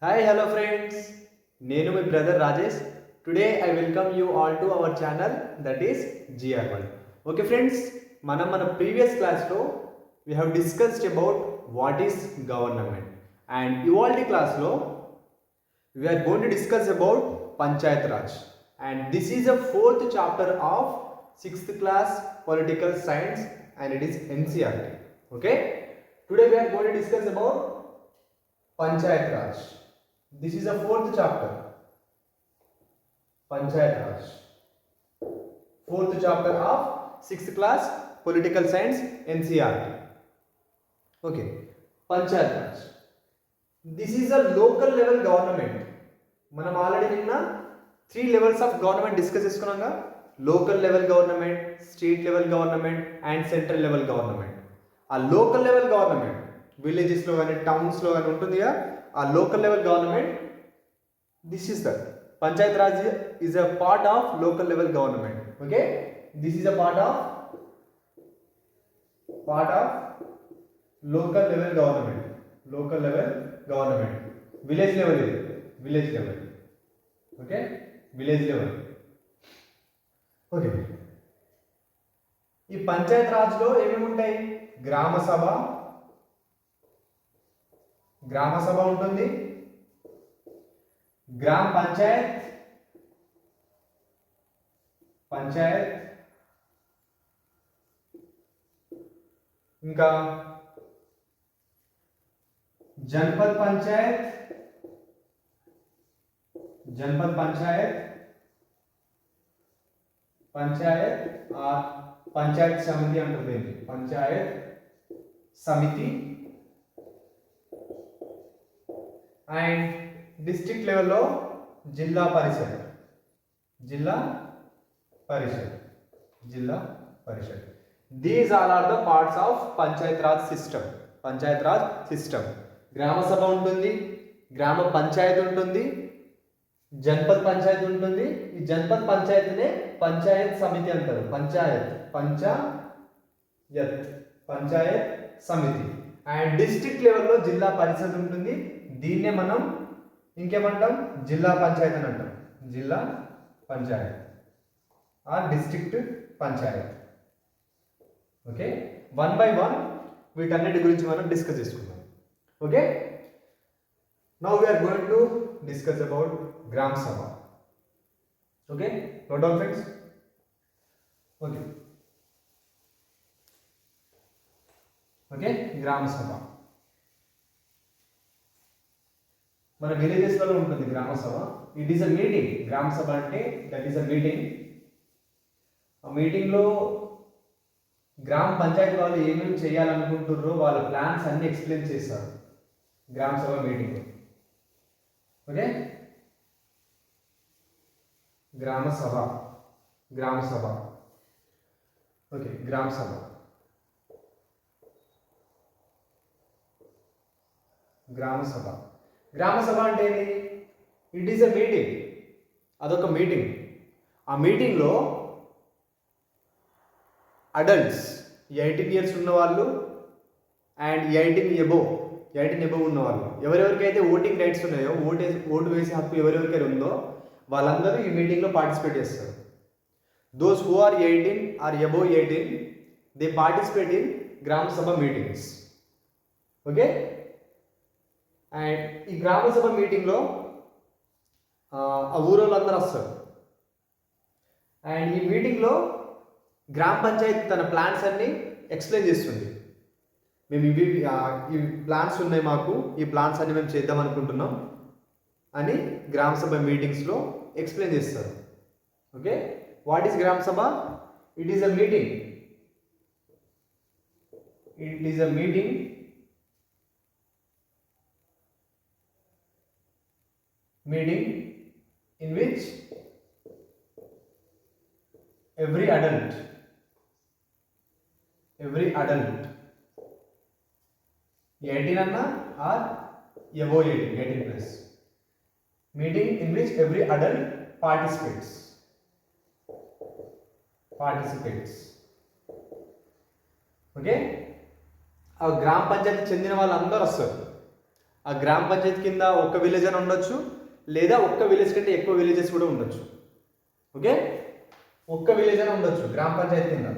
Hi, hello friends. Nenu my brother Rajesh. Today I welcome you all to our channel that is GR1. Okay friends, మన previous class లో we have discussed about what is government and ఇవాల్టి class లో we are going to discuss about Panchayat Raj and this is a fourth chapter of 6th class political science and it is NCERT. Okay, today we are going to discuss about Panchayat Raj. This is a fourth chapter, Panchayat Raj. Fourth chapter of 6th class political science NCERT. Okay, Panchayat Raj. This is a local level government. మనం already నిన్న 3 levels of government discuss చేసుకున్నాంగా, local level government, state level government and central level government. ఆ local level government విలేజెస్లో కానీ టౌన్స్లో కానీ ఉంటుందిగా, ఆ local level government, this is that panchayat raj is a part of local level government. Okay, this is a part of local level government. Local level government. Village level ఇది, village level. Okay, village level. Okay, ఈ పంచాయత్ రాజ్లో ఏమేమి ఉంటాయి? గ్రామ సభ ఉంటుంది, గ్రామ పంచాయత్, ఇంకా జనపద్ పంచాయత్, పంచాయత్ సమితి అంటుంది. పంచాయత్ సమితి అండ్ డిస్ట్రిక్ట్ లెవెల్లో zilla parishad. These all are the parts of panchayat raj system. Gram sabha ఉంటుంది, గ్రామ పంచాయత్ ఉంటుంది, జన్పద్ పంచాయత్ ఉంటుంది. ఈ జన్పద్ పంచాయతీనే పంచాయత్ సమితి అంటారు. పంచాయత్ సమితి. అండ్ డిస్ట్రిక్ట్ లెవెల్లో జిల్లా పరిషత్ ఉంటుంది. దీన్నే మనం ఇంకేమంటాం? జిల్లా పంచాయత్ అని అంటాం. జిల్లా panchayat or district panchayat. Okay, one by one వీటన్నిటి గురించి మనం డిస్కస్ చేసుకుందాం. Okay, now we are going to discuss about Gram Sabha. Okay, note down friends. Okay, Gram Sabha మన విలేజెస్లలో ఉంటుంది. గ్రామ సభ ఇట్ ఈస్ అ మీటింగ్. గ్రామ సభ అంటే దట్ ఈస్ అ మీటింగ్. ఆ మీటింగ్లో గ్రామ పంచాయతీ వాళ్ళు ఏమేమి చేయాలనుకుంటున్నారో వాళ్ళ ప్లాన్స్ అన్ని ఎక్స్ప్లెయిన్ చేస్తారు గ్రామ సభ మీటింగ్లో. ఓకే, గ్రామ సభ. ఓకే, గ్రామ సభ అంటే ఏంటి? It is a meeting. అదొక మీటింగ్. ఆ మీటింగ్లో అడల్ట్స్ 18 ఇయర్స్ ఉన్నవాళ్ళు అండ్ 18 ఎబోవ్ ఉన్నవాళ్ళు, ఎవరెవరికైతే ఓటింగ్ రైట్స్ ఉన్నాయో, ఓటు వేసే హక్కు ఎవరెవరికైతే ఉందో వాళ్ళందరూ ఈ మీటింగ్లో పార్టిసిపేట్ చేస్తారు. Those who are 18 or above 18 they participate in Gram Sabha meetings. Okay, and ఈ గ్రామ సభ మీటింగ్లో ఆ ఊరోళ్ళందరూ వస్తారు. అండ్ ఈ మీటింగ్లో గ్రామ పంచాయతీ తన ప్లాన్స్ అన్ని ఎక్స్ప్లెయిన్ చేస్తుంది. మేము ఈ ప్లాన్స్ ఉన్నాయి, మాకు ఈ ప్లాన్స్ అన్ని మేము చేద్దాం అనుకుంటున్నాం అని గ్రామ సభ మీటింగ్స్లో ఎక్స్ప్లెయిన్ చేస్తారు. ఓకే, వాట్ ఈస్ గ్రామ సభ? It is a meeting. Meeting in which every adult 18 anna or above 18 plus, meeting in which every adult participates. Okay, ఆ గ్రామ పంచాయతీ చెందిన వాళ్ళందరూ వస్తారు. ఆ గ్రామ పంచాయతీ కింద ఒక్క విలేజ్ అని ఉండొచ్చు, లేదా ఒక్క విలేజ్ కంటే ఎక్కువ విలేజెస్ కూడా ఉండొచ్చు. ఓకే, ఒక్క విలేజ్ అని ఉండొచ్చు గ్రామ పంచాయతీ కింద.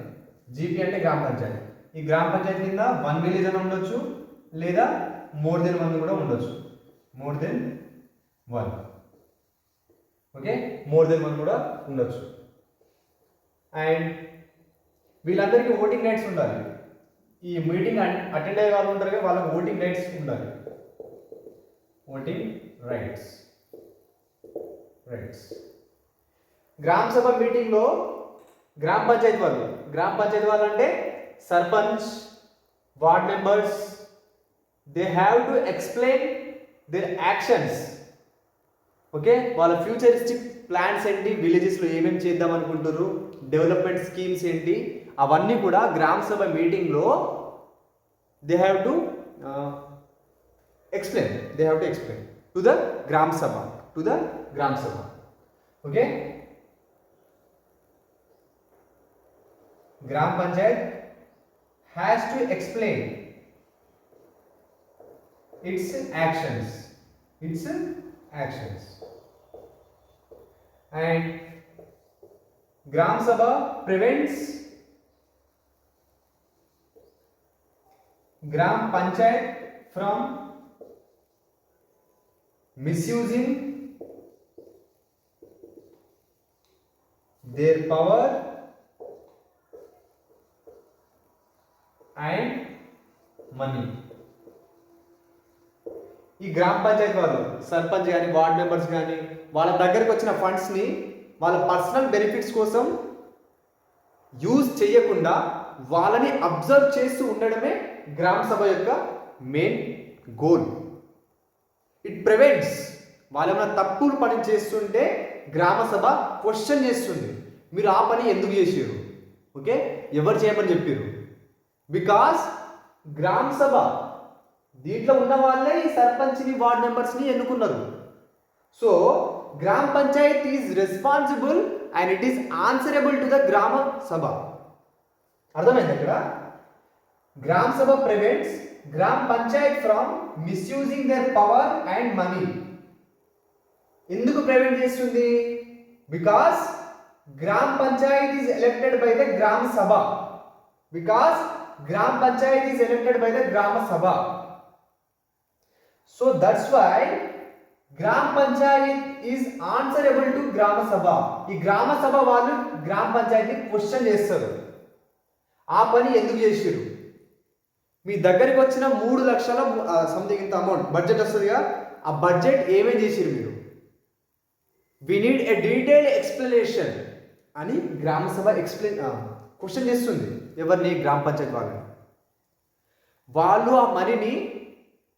జీపీ అంటే గ్రామ పంచాయతీ. ఈ గ్రామ పంచాయతీ కింద 1 విలేజ్ అని ఉండొచ్చు, లేదా మోర్ దెన్ 1 కూడా ఉండొచ్చు. More than 1. Okay, more than 1 కూడా ఉండొచ్చు. అండ్ వీళ్ళందరికీ ఓటింగ్ రైట్స్ ఉండాలి. ఈ మీటింగ్ అటెండ్ అయ్యే వాళ్ళు ఉంటారు కదా, వాళ్ళకి ఓటింగ్ రైట్స్ ఉండాలి. Voting rights. గ్రామ సభ మీటింగ్లో గ్రామ పంచాయతీ వాళ్ళు అంటే sarpanch, ward members, they have to explain there actions. Okay, వాళ్ళ ఫ్యూచరిస్టిక్ ప్లాన్స్ ఏంటి, విలేజెస్లో ఏమేమి చేద్దాం అనుకుంటారు, డెవలప్మెంట్ స్కీమ్స్ ఏంటి, అవన్నీ కూడా గ్రామ సభ మీటింగ్లో they have to explain to the Gram Sabha. Okay, gram Panchayat has to explain it's actions. And Gram Sabha prevents Gram Panchayat from misusing their power and money. ఈ గ్రామ పంచాయతీ వాళ్ళు, సర్పంచ్ కానీ వార్డ్ మెంబర్స్ కానీ, వాళ్ళ దగ్గరకు వచ్చిన ఫండ్స్ని వాళ్ళ పర్సనల్ బెనిఫిట్స్ కోసం యూజ్ చేయకుండా వాళ్ళని అబ్జర్వ్ చేస్తూ ఉండడమే గ్రామ సభ యొక్క మెయిన్ గోల్. ఇట్ ప్రివెంట్స్, వాళ్ళు ఏమైనా తప్పులు పని చేస్తుంటే గ్రామ సభ క్వశ్చన్ చేస్తుంది, మీరు ఆ పని ఎందుకు చేసారు, ఓకే, ఎవరు చేయమని చెప్పారు. బికాస్ గ్రామ సభ దీంట్లో ఉన్న వాళ్ళే ఈ సర్పంచ్ని వార్డ్ మెంబర్స్ని ఎన్నుకున్నారు. So Gram Panchayat is responsible and it is answerable to the Gram Sabha. అర్థమైంది ఇక్కడ? Gram Sabha prevents Gram Panchayat from misusing their power and money. ఎందుకు ప్రివెంట్ చేస్తుంది? Because Gram Panchayat is elected by the Gram Sabha. So that's why గ్రామ పంచాయత్ ఈజ్ ఆన్సరబుల్ టు గ్రామ సభ. ఈ గ్రామ సభ వాళ్ళు గ్రామ పంచాయతీ క్వశ్చన్ చేస్తారు, ఆ పని ఎందుకు చేసారు. మీ దగ్గరికి వచ్చిన 3 లక్షల సంథింగ్ ఇంత అమౌంట్ బడ్జెట్ వస్తుందిగా, ఆ బడ్జెట్ ఏమేం చేసారు మీరు, we need a detailed explanation అని గ్రామ సభ క్వశ్చన్ చేస్తుంది. ఎవరిని? గ్రామ పంచాయతీ వాళ్ళు ఆ మనీని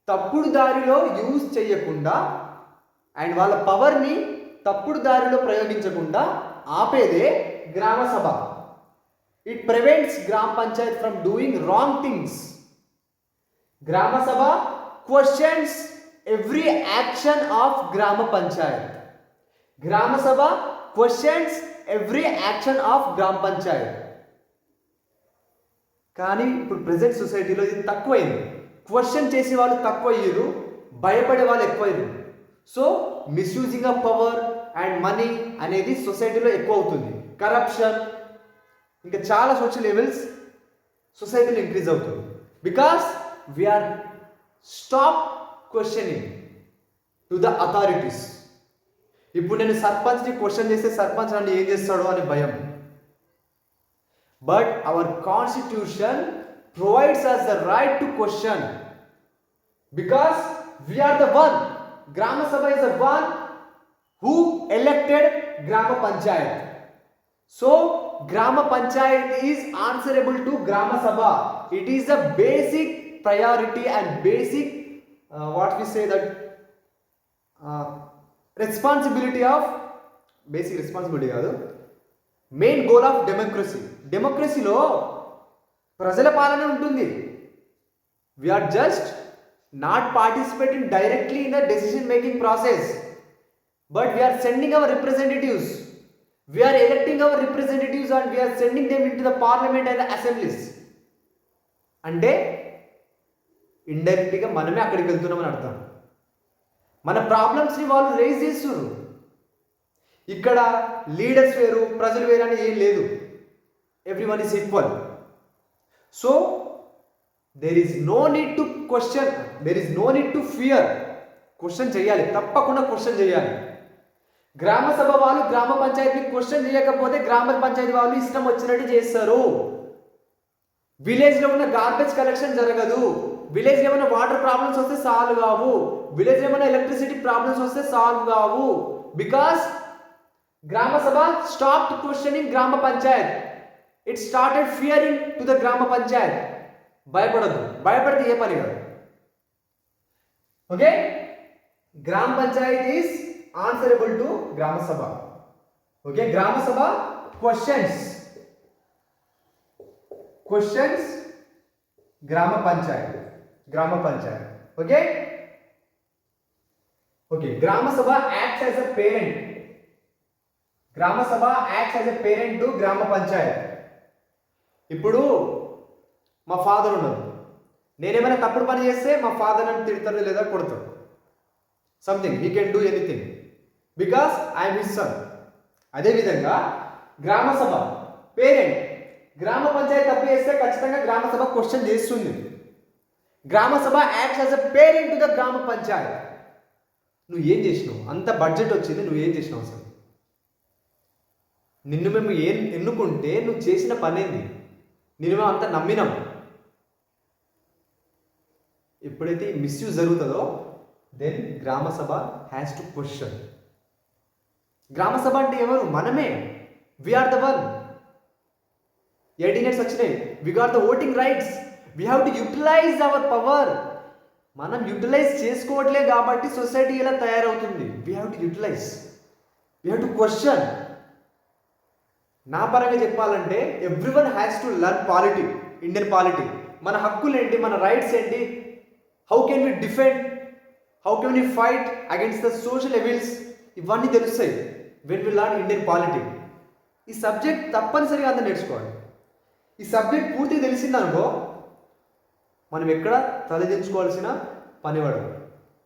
తప్పుడు దారిలో యూజ్ చేయకుండా అండ్ వాళ్ళ పవర్ని తప్పుడు దారిలో ప్రయోగించకుండా ఆపేదే గ్రామ సభ. It prevents Gram Panchayat from doing wrong things. గ్రామ సభ questions every action of gram panchayat. గ్రామ సభ questions every action of gram Panchayat. కానీ ఇప్పుడు ప్రెసెంట్ సొసైటీలో ఇది తక్కువైంది. క్వశ్చన్ చేసే వాళ్ళు తక్కువ అయ్యారు, భయపడే వాళ్ళు ఎక్కువయ్యారు. So misusing of power and money అనేది సొసైటీలో ఎక్కువ అవుతుంది. కరప్షన్, ఇంకా చాలా సోషల్ లెవెల్స్ సొసైటీలో ఇంక్రీజ్ అవుతుంది. Because we're stop questioning to the authorities. ఇప్పుడు నేను సర్పంచ్ని క్వశ్చన్ చేస్తే సర్పంచ్ నన్ను ఏం చేస్తాడో అనే భయం. But our constitution provides us the right to question, because we are the one, Grama Sabha is the one who elected Grama Panchayat. So Grama Panchayat is answerable to Grama Sabha. It is the basic priority and basic responsibility of main goal of democracy. డెమోక్రసీలో ప్రజల పాలన ఉంటుంది. We're just not participating directly in the decision making process, but we're sending our representatives. We're electing our representatives and we're sending them in to the parliament and the assemblies. అంటే ఇండైరెక్ట్గా మనమే అక్కడికి వెళ్తున్నామని అర్థం. మన ప్రాబ్లమ్స్ని వాళ్ళు రేజ్ చేస్తున్నారు. ఇక్కడ లీడర్స్ వేరు ప్రజలు వేరు అని ఏం లేదు. Everyone is equal. So there is no need to question, there is no need to fear. Question చేయాలి, తప్పకుండా క్వశ్చన్ చేయాలి. గ్రామ సభ వాళ్ళు గ్రామ పంచాయతీని క్వశ్చన్ చేయకపోతే గ్రామ పంచాయతీ వాళ్ళు ఇష్టం వచ్చినట్టు చేస్తారు. విలేజ్లో ఉన్న గార్బేజ్ కలెక్షన్ జరగదు. విలేజ్లో ఏమైనా వాటర్ ప్రాబ్లమ్స్ వస్తే సాల్వ్ కావు. విలేజ్లో ఏమైనా ఎలక్ట్రిసిటీ ప్రాబ్లమ్స్ వస్తే సాల్వ్ కావు. బికాస్ గ్రామ సభ స్టాప్డ్ క్వశ్చనింగ్ గ్రామ panchayat. It started Fearing to the gram Panchayat. భయపడద్దు, భయపడితే ఏ పని కాదు. Okay, gram Panchayat is answerable to గ్రామ సభ. ఓకే, గ్రామ సభ క్వశ్చన్స్ గ్రామ Panchayat. Okay okay, Gram Sabha acts as a parent. గ్రామ సభ acts as a parent to గ్రామ పంచాయత్. ఇప్పుడు మా ఫాదర్ ఉన్నారు, నేనేమైనా తప్పుడు పని చేస్తే మా ఫాదర్ నన్ను తిడతాడు లేదా కొడతాడు. Something he can do anything because I'm his son. అదేవిధంగా గ్రామ సభ పేరెంట్. గ్రామ పంచాయతీ తప్పు చేస్తే ఖచ్చితంగా గ్రామ సభ క్వశ్చన్ చేస్తుంది. గ్రామ సభ acts as a parent to the gram Panchayat. నువ్వు ఏం చేసినావు? అంత బడ్జెట్ వచ్చింది, నువ్వు ఏం చేసినావు? అసలు నిన్ను మేము ఏం ఎన్నుకుంటే నువ్వు చేసిన పని ఏంది? నిన్ను మేము అంత నమ్మినాం. ఎప్పుడైతే మిస్యూజ్ జరుగుతుందో దెన్ గ్రామ సభ హ్యాస్ టు క్వశ్చన్. గ్రామ సభ అంటే ఎవరు? మనమే. We are the one. 18 years వచ్చినాయి. We got the voting rights. We have to utilise our power. మనం యూటిలైజ్ చేసుకోవట్లే కాబట్టి సొసైటీ ఇలా తయారవుతుంది. We have to utilise, we have to question. నా పరంగా చెప్పాలంటే everyone has to learn polity, Indian polity. మన హక్కులు ఏంటి, మన రైట్స్ ఏంటి, how can we defend, how can we fight against the social evils, ఇవన్నీ తెలుస్తాయి when we learn Indian polity. ఈ సబ్జెక్ట్ తప్పనిసరిగా అందరూ నేర్చుకోవాలి. ఈ సబ్జెక్ట్ పూర్తిగా తెలిసిందనుకో మనం ఎక్కడ తలదించుకోవాల్సిన పని పడదు.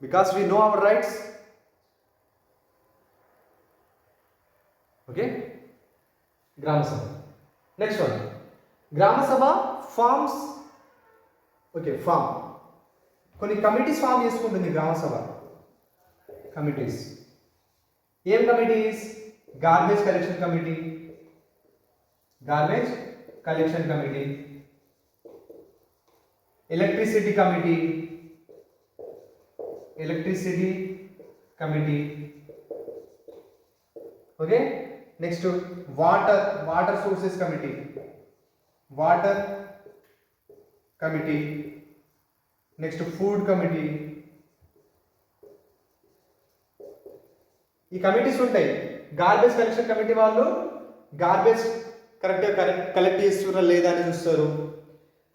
Because we know our rights. Okay, Gram Sabha. Next one, Gram Sabha forms. Okay, form. కొన్ని కమిటీస్ ఫామ్ చేసుకుంటుంది గ్రామ సభ. కమిటీస్ ఏం committees? Garbage collection committee, electricity committee. Okay, next water sources committee. Next food committee. ఈ కమిటీస్ ఉంటాయి. గార్బేజ్ కలెక్షన్ కమిటీ వాళ్ళు garbage కరెక్ట్గా collect చేస్తున్నారా లేదా అని చూస్తారు.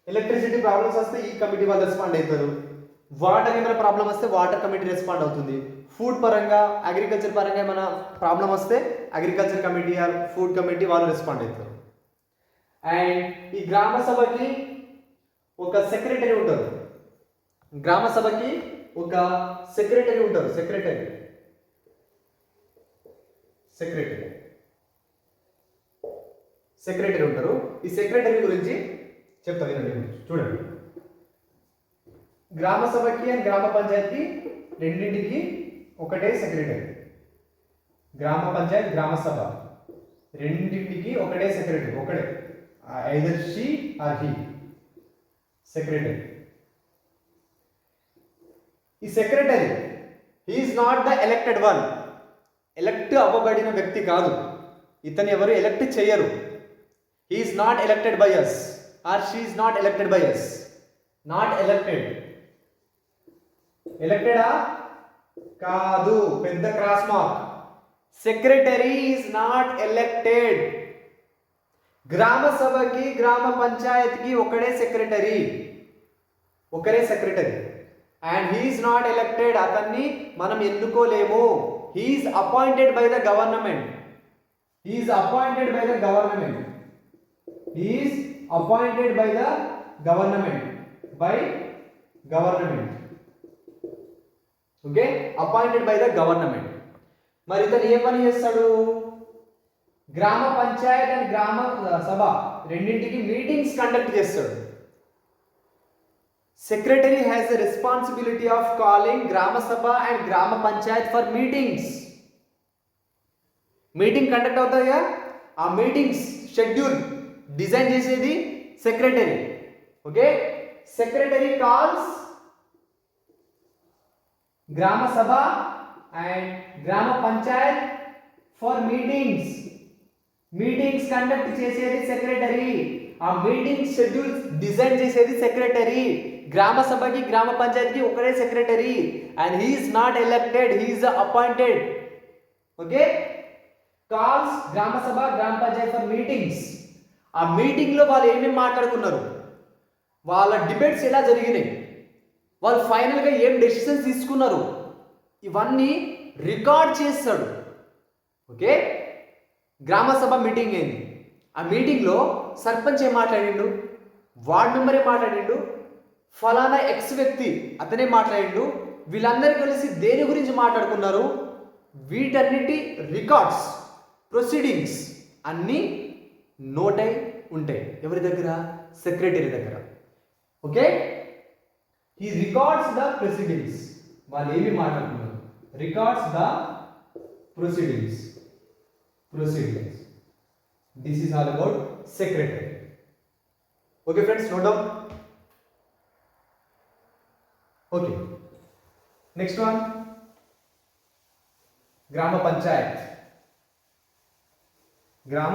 ఎలక్ట్రిసిటీ ప్రాబ్లమ్స్ వస్తే ఈ కమిటీ వాళ్ళు రెస్పాండ్ అవుతారు. వాటర్ ఏమైనా ప్రాబ్లం వస్తే వాటర్ కమిటీ రెస్పాండ్ అవుతుంది. ఫుడ్ పరంగా, అగ్రికల్చర్ పరంగా ఏమైనా ప్రాబ్లం వస్తే agriculture committee or food committee వాళ్ళు రెస్పాండ్ అవుతారు. అండ్ ఈ గ్రామ సభకి ఒక సెక్రటరీ ఉంటారు. గ్రామ సభకి ఒక సెక్రటరీ ఉంటారు. సెక్రటరీ ఉంటారు. ఈ సెక్రటరీ గురించి చెప్తా వినండి. చూడండి, గ్రామ సభకి అండ్ గ్రామ పంచాయతీ రెండింటికి ఒకటే సెక్రటరీ. గ్రామ పంచాయత్, గ్రామ సభ రెండింటికి ఒకటే సెక్రటరీ. ఒకటే, either she or he secretary. ఈ secretary he is not the elected one. Elect అవ్వబడిన వ్యక్తి కాదు. ఇతను ఎవరు ఎలక్ట్ చేయరు. He is not elected by us or she is not elected by us. Not elected. Elected కాదు, పెద్ద cross mark. Secretary is not elected. Gram సభకి గ్రామ పంచాయతీకి ఒకరే secretary. And he is not elected. అతన్ని మనం ఎన్నుకోలేము. He is appointed by the government. He is appointed by the government. Okay, appointed by the government. మరి ఇతను ఏ పని చేస్తాడు? గ్రామ పంచాయత్ అండ్ గ్రామ సభ రెండింటికి మీటింగ్స్ కండక్ట్ చేస్తాడు. Secretary has the responsibility of calling గ్రామ సభ అండ్ గ్రామ Panchayat for meetings. Meeting conduct అవుతాయా, ఆ మీటింగ్స్ షెడ్యూల్ డిజైన్ చేసేది సెక్రటరీ. ఓకే, సెక్రటరీ కాల్స్ గ్రామ సభ అండ్ గ్రామ Panchayat for meetings. Meetings conduct చేసేది సెక్రటరీ, ఆ మీటింగ్ షెడ్యూల్ డిజైన్ చేసేది సెక్రటరీ. గ్రామ సభకి గ్రామ పంచాయతీకి ఒకరే secretary and he is not elected, he is appointed. Okay, calls గ్రామ సభ గ్రామ పంచాయత్ ఫర్ మీటింగ్స్. ఆ మీటింగ్ లో వాళ్ళు ఏమేమి మాట్లాడుకున్నారు, వాళ్ళ డిబేట్స్ ఎలా జరిగినాయి, వాళ్ళు ఫైనల్గా ఏం డెసిషన్స్ తీసుకున్నారు, ఇవన్నీ రికార్డ్ చేస్తాడు. ఓకే, గ్రామ సభ మీటింగ్ అయింది, ఆ మీటింగ్లో సర్పంచ్ ఏం మాట్లాడిండు, వార్డ్ మెంబర్ ఏం మాట్లాడిండు, ఫలానా ఎక్స్ వ్యక్తి అతనే మాట్లాడిండు, వీళ్ళందరూ కలిసి దేని గురించి మాట్లాడుకున్నారు, వీటన్నిటి రికార్డ్స్ ప్రొసీడింగ్స్ అన్నీ నోట్ అయి ఉంటాయి. ఎవరి దగ్గర? సెక్రటరీ దగ్గర. Okay, he records the proceedings. వాళ్ళు ఏమి మాట్లాడుకున్నారు, records the proceedings. This is all about secretary. Okay friends, note down. Okay, next one గ్రామ పంచాయత్. గ్రామ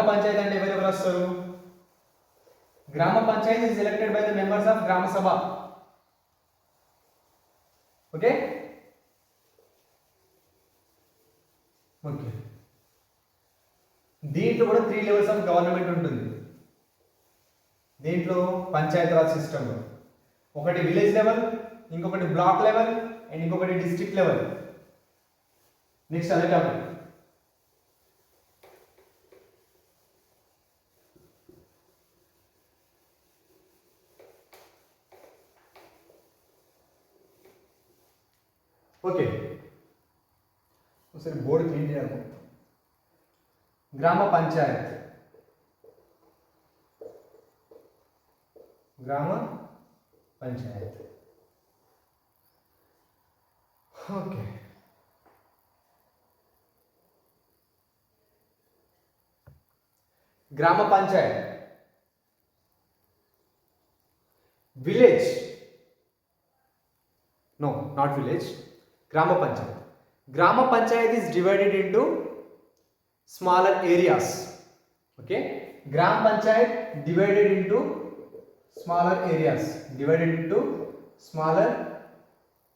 పంచాయత్ అంటే ఎవరెవరు వస్తారు? గ్రామ panchayat is elected by the members of గ్రామ సభ. ఓకే, దీంట్లో కూడా 3 లెవెల్స్ ఆఫ్ గవర్నమెంట్ ఉంటుంది. దీంట్లో పంచాయత్ రాజ్ సిస్టంలో ఒకటి విలేజ్ లెవెల్, ఇంకొకటి బ్లాక్ లెవెల్ అండ్ ఇంకొకటి డిస్ట్రిక్ట్ లెవెల్. నెక్స్ట్ అదే టాపిక్. ఓకే, ఒకసారి బోర్డు క్లీన్ చేయాలి. గ్రామ panchayat, gram Panchayat. Okay, gram Panchayat. Village, no, not village. Grama Panchayat. Grama Panchayat is divided into smaller areas. Okay, Gram Panchayat divided into smaller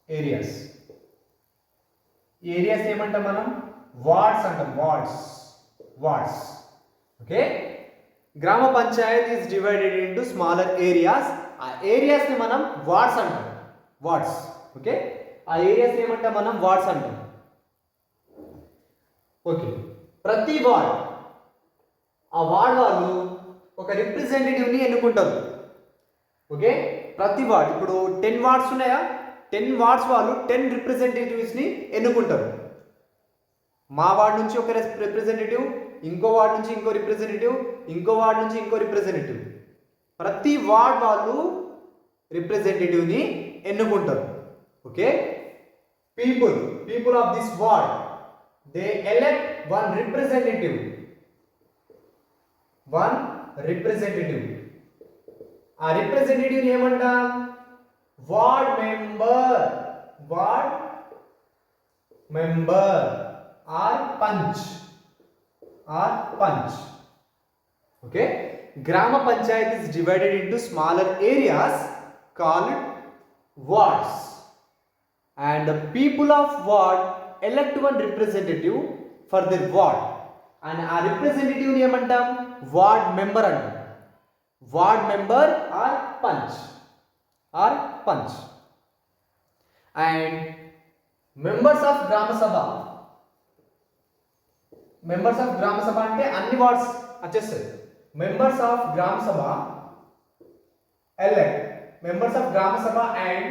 areas. Areas ఏమంటాం మనం? Wards అంటాం. Wards. Okay, gram panchayat is divided into smaller areas. ఆ areas ని మనం wards అంటాం. Wards. Okay, ఆ areas ఏమంటాం మనం? వార్డ్స్ అంటాం. ఓకే, ప్రతి వార్డ్, ఆ వార్డ్ వాళ్ళు ఒక రిప్రజెంటేటివ్ని ఎన్నుకుంటారు. ఓకే, ప్రతి వార్డ్, ఇప్పుడు 10 వార్డ్స్ ఉన్నాయా, 10 వార్డ్స్ వాళ్ళు 10 రిప్రజెంటేటివ్స్ని ఎన్నుకుంటారు. మా వార్డ్ నుంచి ఒక రిప్రజెంటేటివ్, ఇంకో వార్డ్ నుంచి ఇంకో రిప్రజెంటేటివ్, ఇంకో వార్డ్ నుంచి ఇంకో రిప్రజెంటేటివ్. ప్రతి వార్డ్ వాళ్ళు రిప్రజెంటేటివ్ని ఎన్నుకుంటారు. Okay, people of this ward, they elect one representative. ఆ రిప్రజెంటేటివ్ ఏమంటాం? Ward member or panch. Okay, gram panchayat is divided into smaller areas called wards, and the people of ward elect one representative for their ward, and ఆ representative ని ఏమంటాం? Ward member అంటాం. Ward member or panch. And members of gram సభ అంటే అన్ని wards వచ్చేస్తాయి. Members of gram Sabha elect members of gram Sabha and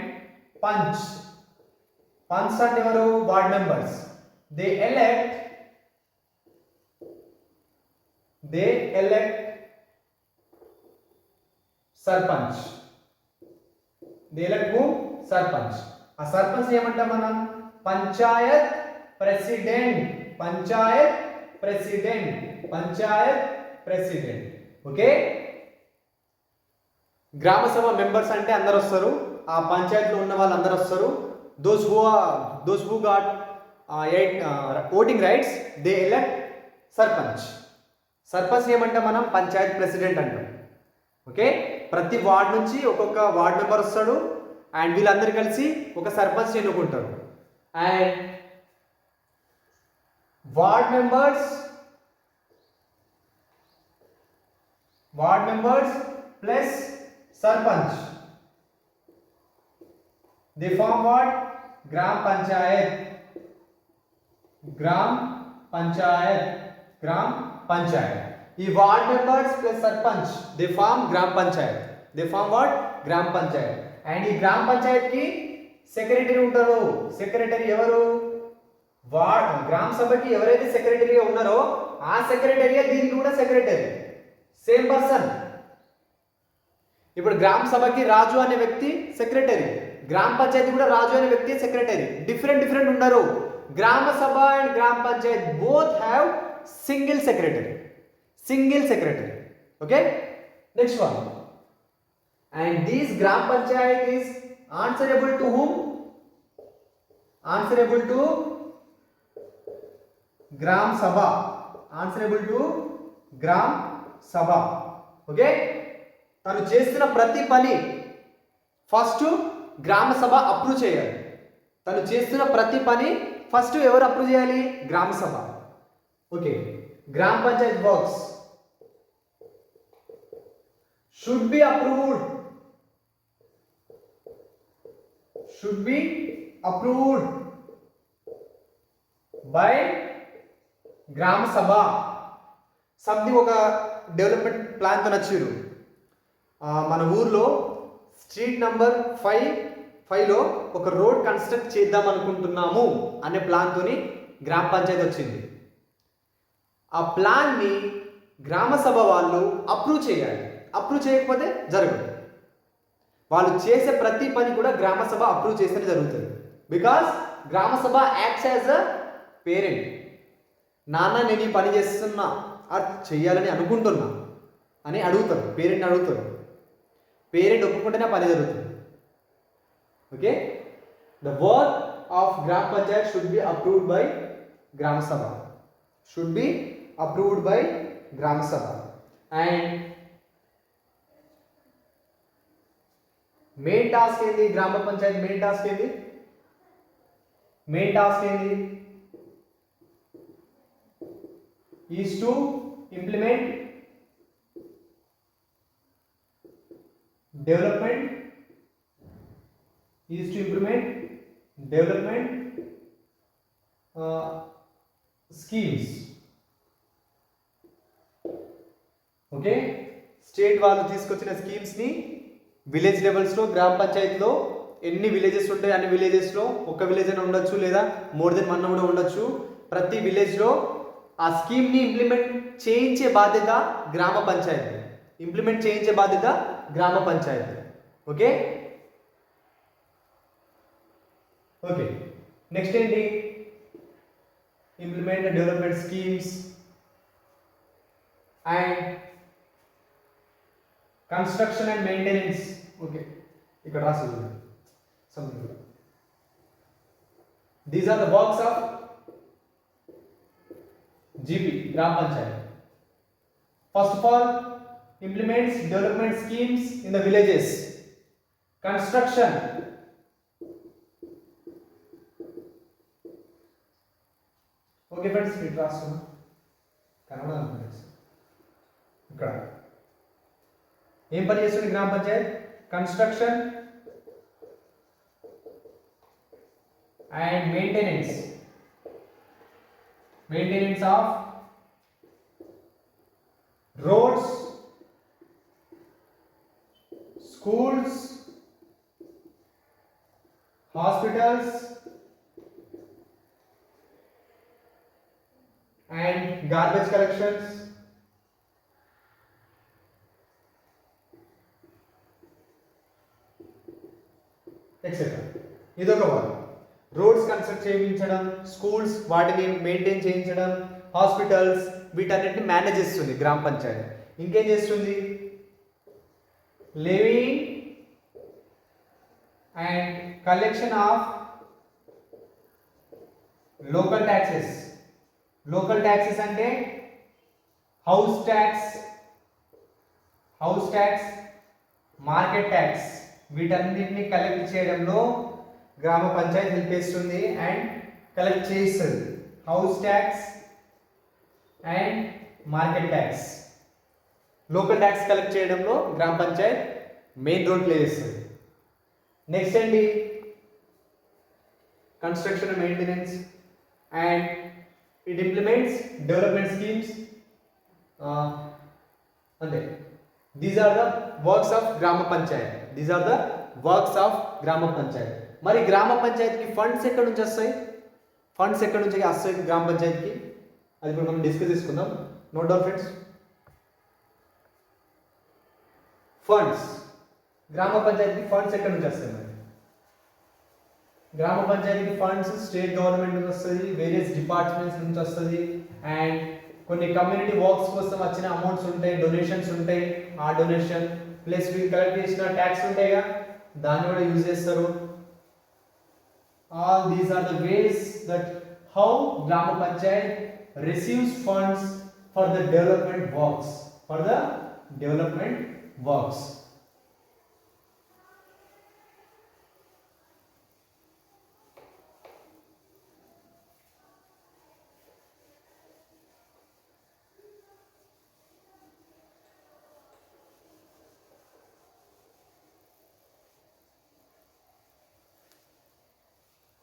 punch. Punch అంటే ఎవరు? Ward members. They elect sarpanch. They elect whom? Sarpanch. ఆ సర్పంచ్ ఏమంటాం మనం? Panchayat president. Panchayat president. Panchayat president. Okay. Gram సభ మెంబర్స్ అంటే అందరు వస్తారు, ఆ పంచాయతీలో ఉన్న వాళ్ళు అందరు వస్తారు. Those who got voting rights they elect sarpanch. Sarpanch ఏమంటాం మనం? పంచాయత్ ప్రెసిడెంట్ అంటాం. ఓకే. ప్రతి వార్డ్ నుంచి ఒక్కొక్క వార్డ్ మెంబర్ వస్తాడు అండ్ వీళ్ళందరూ కలిసి ఒక సర్పంచ్ ఎన్నుకుంటారు. And ward members plus sarpanch they form what? Gram panchayat. Gram panchayat. ఈ ward members plus sarpanch they form gram panchayat. They form what? Gram Panchayat. And ఈ గ్రామ పంచాయత్ కి సెక్రటరీ ఉంటారు. సెక్రటరీ ఎవరు? గ్రామ సభకి ఎవరైతే సెక్రటరీగా ఉన్నారో ఆ సెక్రటరీ దీనికి కూడా సెక్రటరీ, సేమ్ పర్సన్. ఇప్పుడు గ్రామ సభకి రాజు అనే వ్యక్తి సెక్రటరీ, గ్రామ పంచాయతీ కూడా రాజు అనే వ్యక్తి సెక్రటరీ. డిఫరెంట్ ఉన్నారు. గ్రామ సభ అండ్ గ్రామ Panchayat both have single secretary. Okay. Next one. And this gram panchayat is answerable to whom? Answerable to gram sabha. Okay. తను చేస్తున్న ప్రతి పని ఫస్ట్ గ్రామ సభ అప్రూవ్ చేయాలి. తను చేస్తున్న ప్రతి పని ఫస్ట్ ఎవరు అప్రూవ్ చేయాలి? గ్రామ Sabha. Okay. Gram Panchayat works should be approved by గ్రామ సభ. సంథింగ్ ఒక డెవలప్మెంట్ ప్లాన్తో వచ్చారు. మన ఊర్లో స్ట్రీట్ నంబర్ 5లో ఒక రోడ్ కన్స్ట్రక్ట్ చేద్దాం అనుకుంటున్నాము అనే ప్లాన్తోని గ్రామ పంచాయతీ వచ్చింది. ఆ ప్లాన్ని గ్రామ సభ వాళ్ళు అప్రూవ్ చేయాలి. అప్రూవ్ చేయకపోతే జరగదు. వాళ్ళు చేసే ప్రతి పని కూడా గ్రామ సభ అప్రూవ్ చేస్తేనే జరుగుతుంది. బికాస్ గ్రామ సభ యాక్ట్స్ యాజ్ అ పేరెంట్. నాన్న నేను ఈ పని చేస్తున్నా, చెయ్యాలని అనుకుంటున్నా అని అడుగుతారు. పేరెంట్ని అడుగుతారు. పేరెంట్ ఒప్పుకుంటేనే పని జరుగుతుంది. Okay. The work of gram Panchayat should be approved by గ్రామ సభ. అండ్ మెయిన్ టాస్క్ ఏంది? గ్రామ పంచాయత్ మెయిన్ టాస్క్ ఏంది? Is to implement development schemes. Okay. State వాళ్ళు తీసుకొచ్చిన స్కీమ్స్ని విలేజ్ లెవెల్స్లో, గ్రామ పంచాయతీలో ఎన్ని విలేజెస్ ఉంటాయి అన్ని విలేజెస్లో ఒక విలేజ్ అని ఉండొచ్చు, లేదా మోర్ దెన్ 1 కూడా ఉండొచ్చు. ప్రతి విలేజ్లో ఆ స్కీమ్ని ఇంప్లిమెంట్ చేయించే బాధ్యత గ్రామ పంచాయతీ. ఓకే. నెక్స్ట్ ఏంటి? Implement development schemes and construction and maintenance. Okay. ఇక్కడ రాసి something. These are the works of GP, gram panchayat. First of all implements development schemes in the villages. Construction. Okay friends, it was Kannada friends. ఇక్కడ ఏం పని చేస్తుంది గ్రామ Panchayat? Construction and maintenance of roads, schools, hospitals and garbage collections, etcetera. ఇదొక work. Roads construct చేయించడం, schools వాటిని maintain చేయించడం, hospitals వీటన్నిటిని మేనేజ్ చేస్తుంది గ్రామ పంచాయతీ. ఇంకేం చేస్తుంది? లెవీయింగ్ and collection of local taxes. Local taxes అంటే హౌస్ ట్యాక్స్, మార్కెట్ ట్యాక్స్ వీటన్నిటిని కలెక్ట్ చేయడంలో గ్రామ పంచాయతీ హెల్ప్ చేస్తుంది అండ్ కలెక్ట్ చేస్తుంది. House tax and market tax, local tax collect చేయడంలో గ్రామ పంచాయత్ మెయిన్ రోల్ ప్లే చేస్తుంది. నెక్స్ట్ అండి construction and maintenance and it implements development schemes. అంతే. These are the works of gram panchayat. మరి గ్రామ పంచాయతీకి ఫండ్స్ ఎక్కడి నుంచి వస్తాయి? గ్రామ పంచాయతీకి అది ఇప్పుడు మనం డిస్కస్ చేసుకుందాం. Note down friends. ఫండ్స్, గ్రామ పంచాయతీకి ఫండ్స్ ఎక్కడి నుంచి వస్తాయి? మరి గ్రామ పంచాయతీకి ఫండ్స్ స్టేట్ గవర్నమెంట్ నుంచి వస్తుంది, వేరియస్ డిపార్ట్మెంట్స్ నుంచి వస్తుంది అండ్ కొన్ని కమ్యూనిటీ వర్క్స్ కోసం వచ్చిన అమౌంట్స్ ఉంటాయి, డొనేషన్స్ ఉంటాయి. ఆ డొనేషన్ ప్లస్ వీళ్ళు కలెక్ట్ చేసిన ట్యాక్స్ ఉంటాయిగా దాన్ని కూడా యూజ్ చేస్తారు. All these are the ways that how Grama Panchayat receives funds for the development works.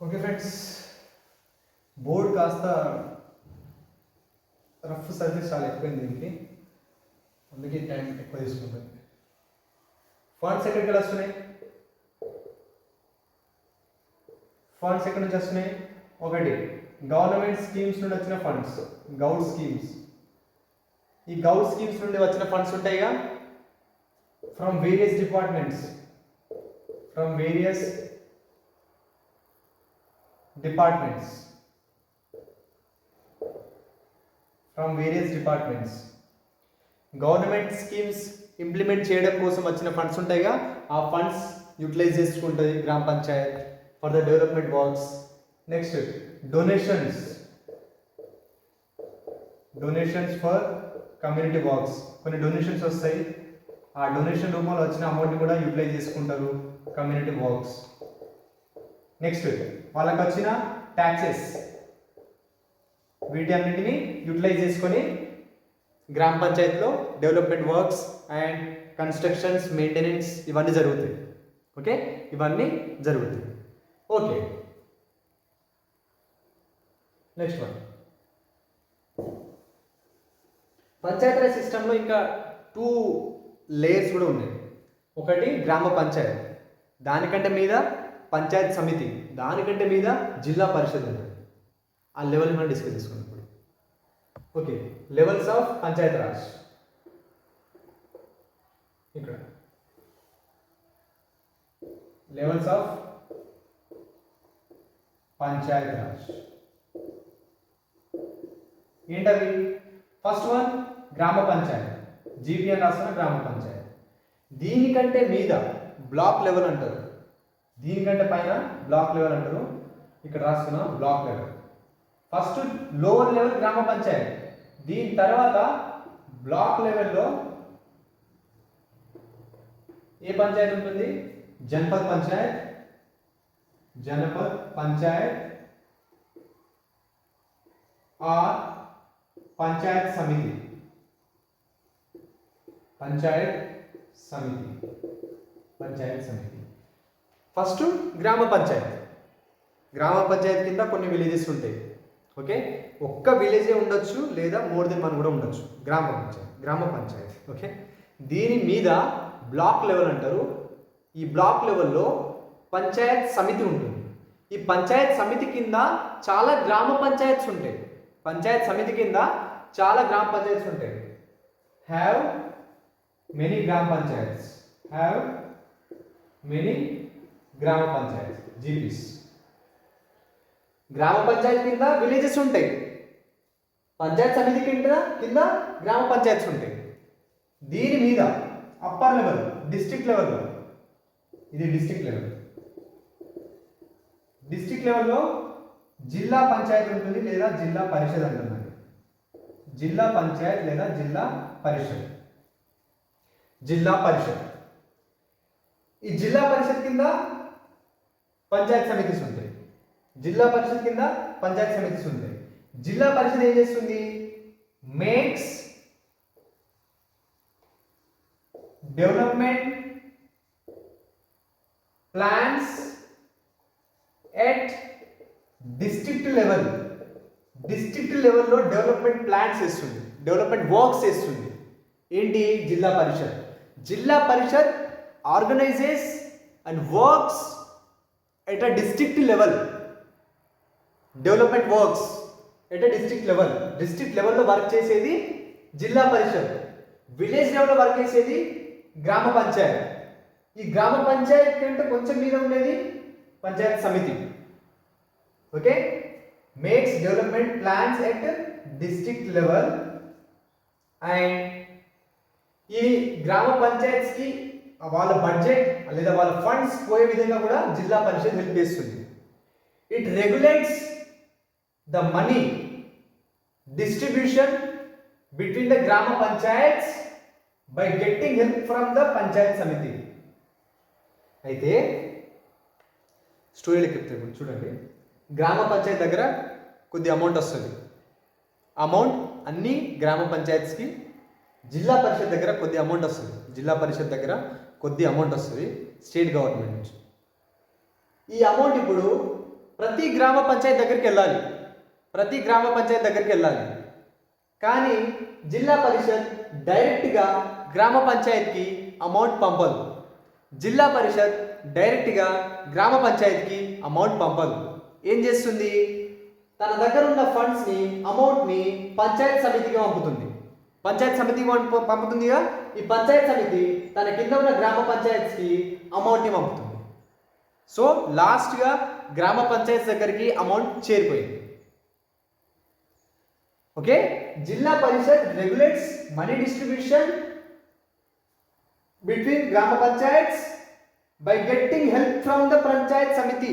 Okay friends, board కాస్త రఫ్ సర్ఫేస్ చాలా ఎక్కువైంది దీనికి, అందుకే టైం ఎక్కువ తీసుకుంటుంది. ఫండ్స్ ఎక్కడికి వస్తున్నాయి? ఫండ్స్ ఎక్కడి నుంచి వస్తున్నాయి? ఒకటి గవర్నమెంట్ స్కీమ్స్ నుండి వచ్చిన ఫండ్స్, గౌడ్ స్కీమ్స్. ఈ గౌడ్ స్కీమ్స్ నుండి వచ్చిన ఫండ్స్ ఉంటాయిగా from various departments, government schemes implement చేయడం కోసం వచ్చిన ఫండ్స్ ఉంటాయిగా ఆ ఫండ్స్ యూటిలైజ్ చేసుకుంటుంది గ్రామ Panchayat for the development works. Next donations for community works. కొన్ని డొనేషన్స్ వస్తాయి, ఆ డొనేషన్ రూపంలో వచ్చిన అమౌంట్ని కూడా యూటిలైజ్ చేసుకుంటారు కమ్యూనిటీ వర్క్స్. నెక్స్ట్ వాళ్ళకి వచ్చిన ట్యాక్సెస్ వీటి అన్నింటినీ యూటిలైజ్ చేసుకొని గ్రామ పంచాయతీలో development works and constructions, maintenance ఇవన్నీ జరుగుతాయి. ఓకే, ఇవన్నీ జరుగుతాయి. Okay, next one. పంచాయతీరాజ్ సిస్టంలో ఇంకా 2 లేయర్స్ కూడా ఉన్నాయి. ఒకటి గ్రామ పంచాయత్, దానికంటే మీద పంచాయత్ సమితి, దానికంటే మీద జిల్లా పరిషత్ ఉంటుంది. ఆ లెవెల్ మనం డిస్కస్ చేసుకున్నాం ఇప్పుడు. Okay, levels of panchayat Raj. ఇక్కడ లెవెల్స్ ఆఫ్ పంచాయత్ రాజ్ ఏంటవి? ఫస్ట్ వన్ గ్రామ పంచాయత్, జీపీఎన్ రాస్తున్న గ్రామ పంచాయత్. దీనికంటే మీద బ్లాక్ లెవెల్ అంటారు, దీనికంటే పైన బ్లాక్ లెవెల్ అంటారు. ఇక్కడ రాస్తున్న block level. First lower level గ్రామ పంచాయత్, దీని తర్వాత బ్లాక్ లెవెల్లో ఏ పంచాయత్ ఉంటుంది? జనపద్ పంచాయత్ ఆర్ పంచాయత్ సమితి. ఫస్ట్ గ్రామ పంచాయత్ కింద కొన్ని విలేజెస్ ఉంటాయి. ఓకే, ఒక్క విలేజే ఉండొచ్చు లేదా మోర్ దెన్ 1 కూడా ఉండొచ్చు. గ్రామ పంచాయత్. ఓకే, దీని మీద బ్లాక్ లెవెల్ అంటారు. ఈ బ్లాక్ లెవెల్లో పంచాయత్ సమితి ఉంటుంది. ఈ పంచాయత్ సమితి కింద చాలా గ్రామ పంచాయత్స్ ఉంటాయి. పంచాయత్ సమితి కింద చాలా గ్రామ పంచాయత్స్ ఉంటాయి. హ్యావ్ మెనీ గ్రామ పంచాయత్స్. హ్యావ్ మెనీ గ్రామ పంచాయత్స్, జీపీస్. గ్రామ పంచాయతీ కింద విలేజెస్ ఉంటాయి. పంచాయత్ సమితి కింద గ్రామ పంచాయత్స్ ఉంటాయి. దీని మీద అప్పర్ లెవెల్ డిస్ట్రిక్ట్ లెవెల్లో, ఇది డిస్ట్రిక్ట్ లెవెల్. డిస్ట్రిక్ట్ లెవెల్లో జిల్లా పంచాయతీ ఉంటుంది లేదా జిల్లా పరిషత్ అంటున్నారు. జిల్లా పంచాయత్ లేదా జిల్లా పరిషత్. జిల్లా పరిషత్. ఈ జిల్లా పరిషత్ కింద పంచాయత్ సమితిస్ ఉంటాయి. జిల్లా పరిషత్ కింద పంచాయత్ సమితిస్ ఉంటాయి. జిల్లా పరిషత్ ఏం చేస్తుంది? Makes development plans at district level. District లెవెల్లో డెవలప్మెంట్ ప్లాన్స్ వేస్తుంది, డెవలప్మెంట్ వర్క్స్ వేస్తుంది. ఏంటి? Zilla parishad. Zilla parishad organises and works at a district level. Development works at a district level. District లెవెల్లో వర్క్ చేసేది జిల్లా పరిషత్. విలేజ్ లెవెల్లో వర్క్ చేసేది గ్రామ పంచాయత్. ఈ గ్రామ పంచాయత్ కంటే కొంచెం మీద ఉండేది పంచాయత్ సమితి. Okay, makes development plans at district level. And ఈ గ్రామ పంచాయత్స్ కి వాళ్ళ బడ్జెట్ లేదా వాళ్ళ ఫండ్స్ పోయే విధంగా కూడా జిల్లా పరిషత్ హెల్ప్ చేస్తుంది. It regulates the money distribution between the gram panchayats by getting help from the panchayat samiti. అయితే స్టోరీలోకి చెప్తాను చూడండి. గ్రామ పంచాయత్ దగ్గర కొద్ది అమౌంట్ వస్తుంది. అమౌంట్ అన్ని గ్రామ పంచాయత్స్కి. జిల్లా పరిషత్ దగ్గర కొద్ది అమౌంట్ వస్తుంది. జిల్లా పరిషత్ దగ్గర కొద్ది అమౌంట్ వస్తుంది స్టేట్ గవర్నమెంట్ నుంచి. ఈ అమౌంట్ ఇప్పుడు ప్రతి గ్రామ పంచాయత్ దగ్గరికి వెళ్ళాలి. ప్రతి గ్రామ పంచాయత్ దగ్గరికి వెళ్ళాలి. కానీ జిల్లా పరిషత్ డైరెక్ట్గా గ్రామ పంచాయత్కి అమౌంట్ పంపదు. జిల్లా పరిషత్ డైరెక్ట్గా గ్రామ పంచాయత్కి అమౌంట్ పంపదు. ఏం చేస్తుంది? తన దగ్గర ఉన్న ఫండ్స్ని, అమౌంట్ని పంచాయత్ సమితికి పంపుతుంది. పంచాయత్ సమితికి పంపుతుందిగా. ఈ పంచాయత్ సమితి తన కింద ఉన్న గ్రామ పంచాయత్కి అమౌంట్ని పంపుతుంది. సో లాస్ట్గా గ్రామ పంచాయత్ దగ్గరికి అమౌంట్ చేరిపోయింది. Okay, zilla parishad regulates money distribution between gram panchayats by getting help from the panchayat samiti.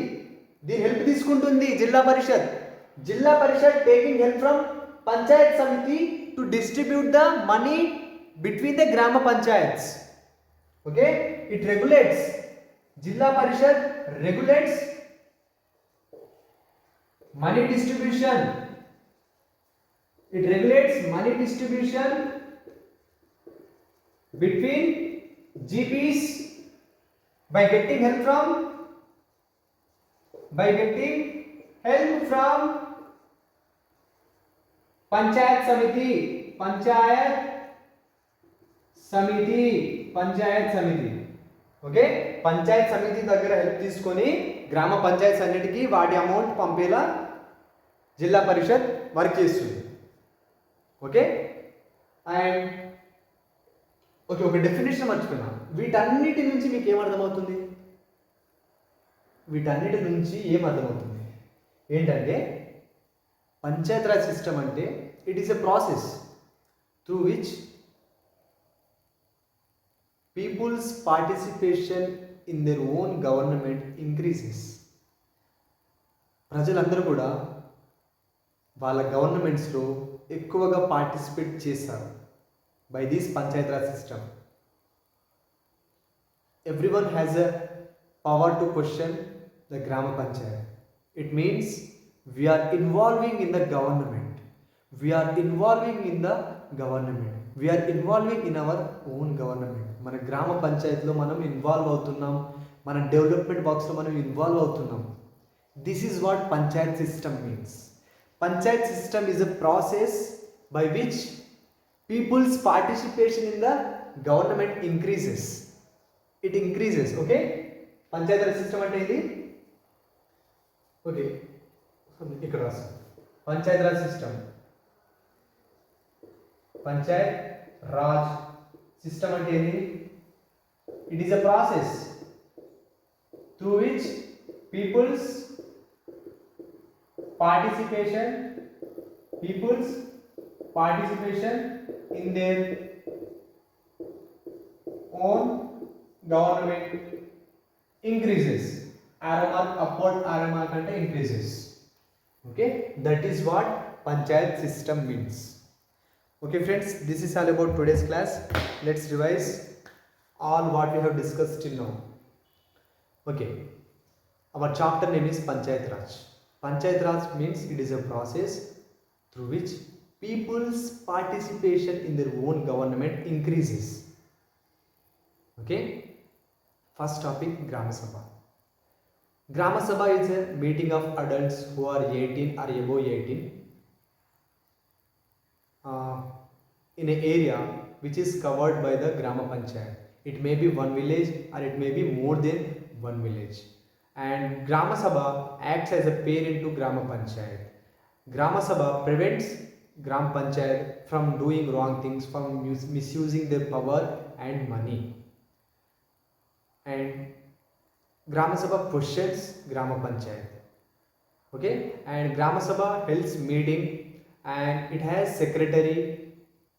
దీని హెల్ప్ తీసుకుంటుంది zilla parishad. Zilla parishad taking help from panchayat samiti to distribute the money between the gram panchayats. Okay, it regulates. Zilla parishad regulates money distribution. It regulates money distribution between GPs by getting help from Panchayat Samiti. Okay, Panchayat సమితి దగ్గర help తీసుకొని గ్రామ పంచాయత్స్ అన్నిటికీ వాటి amount పంపేలా zilla parishad work చేస్తుంది. Okay, and okay, ఒక definition మర్చిపోయినా. వీటన్నిటి నుంచి మీకు ఏమర్థమవుతుంది? వీటన్నిటి నుంచి ఏమర్థమవుతుంది ఏంటంటే, పంచాయత్ రాజ్ సిస్టమ్ అంటే it is a process through which people's participation in their own government increases. ప్రజలందరూ కూడా వాళ్ళ గవర్నమెంట్స్లో ఎక్కువగా పార్టిసిపేట్ చేస్తారు by this panchayat raj system. Everyone has a power to question the gram panchayat. It means we're involving in the government. We're involving in our own government. మన గ్రామ పంచాయతీలో మనం ఇన్వాల్వ్ అవుతున్నాం. మన డెవలప్మెంట్ వర్క్స్లో మనం ఇన్వాల్వ్ అవుతున్నాం. This is what Panchayat system means. Panchayat system is a process by which people's participation in the government increases. It increases. Okay, Panchayat system అంటే ఇది ఓకే, ఇక్కడ రాస్తాం పంచాయత్ రాజ్ సిస్టమ్. పంచాయత్ రాజ్ సిస్టమ్ అంటే ఏంటి? It is a process through which people's participation people's participation in their own government increases. Arrow mark upward, arrow mark ante increases. Okay, that is what panchayat system means. Okay friends, this is all about today's class. Let's revise all what we have discussed till now. Okay, our chapter name is Panchayat Raj. Panchayat Raj means it is a process through which people's participation in their own government increases. Okay, first topic, Grama Sabha. Grama Sabha is a meeting of adults who are 18 or above 18 in an area which is covered by the Grama Panchayat. It may be one village or it may be more than one village. And Grama Sabha acts as a parent to Grama Panchayat. Grama Sabha prevents Gram Panchayat from doing wrong things, from misusing their power and money. And Grama Sabha pushes Grama Panchayat. Okay, and Grama Sabha holds meeting and it has secretary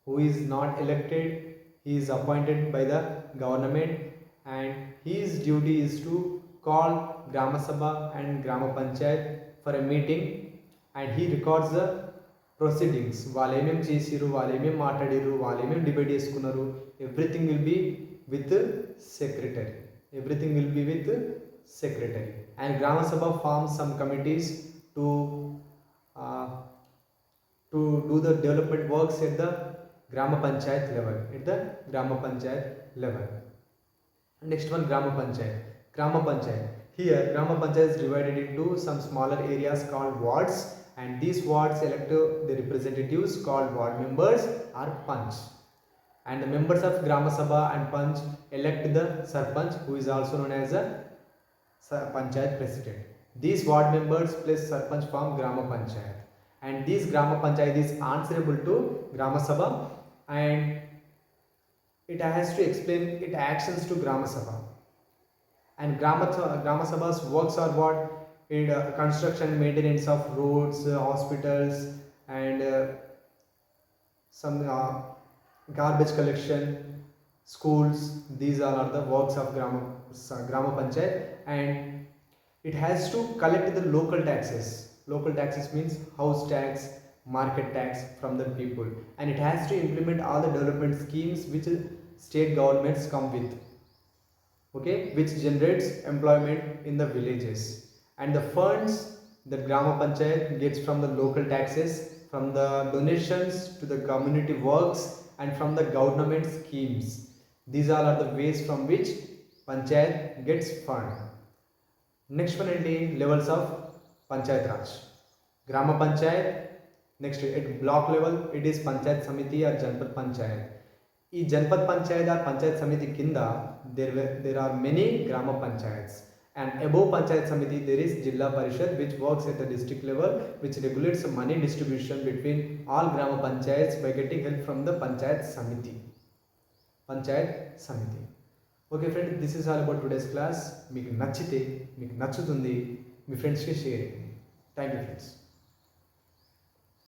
who is not elected. He is appointed by the government and his duty is to call Grama Sabha and Grama Panchayat for a meeting and he records the proceedings. వాళ్ళు ఏమేమి చేసిరు, వాళ్ళు ఏమేమి మాట్లాడిరు, వాళ్ళు ఏమేమి debate చేసుకున్నారు, everything will be with secretary. Everything will be with secretary. And Grama Sabha forms some committees to do the development works at the Grama Panchayat level. At the Grama Panchayat level. Next one, Grama Panchayat. Grama Panchayat. Here, Grama Panchayat is divided into some smaller areas called wards, and these wards elect the representatives called ward members or panch. And the members of Grama Sabha and Panch elect the Sarpanch, who is also known as a Panchayat President. These ward members plus Sarpanch form Grama Panchayat. And this Grama Panchayat is answerable to Grama Sabha and it has to explain its actions to Grama Sabha. And Grama Sabha's works are what? Construction, maintenance of roads, hospitals and some garbage collection, schools. These all are the works of Grama Panchayat and it has to collect the local taxes. Local taxes means house tax, market tax from the people, and it has to implement all the development schemes which state governments come with. Okay, which generates employment in the villages. And the funds that Grama Panchayat gets from the local taxes, from the donations to the community works and from the government schemes. These all are the ways from which Panchayat gets fund. Next one is levels of Panchayat Raj. Grama Panchayat, next at block level it is Panchayat Samiti or Janpad Panchayat. In Janpad Panchayat or Panchayat Samiti kinda there are many Grama Panchayats. And above Panchayat Samiti there is Jilla Parishad which works at the district level, which regulates money distribution between all Grama Panchayats by getting help from the Panchayat Samiti. Panchayat Samiti. Okay friends, this is all about today's class. మీకు నచ్చితే, మీకు నచ్చుతుంది, మీ ఫ్రెండ్స్కి share చేయండి. Thank you friends.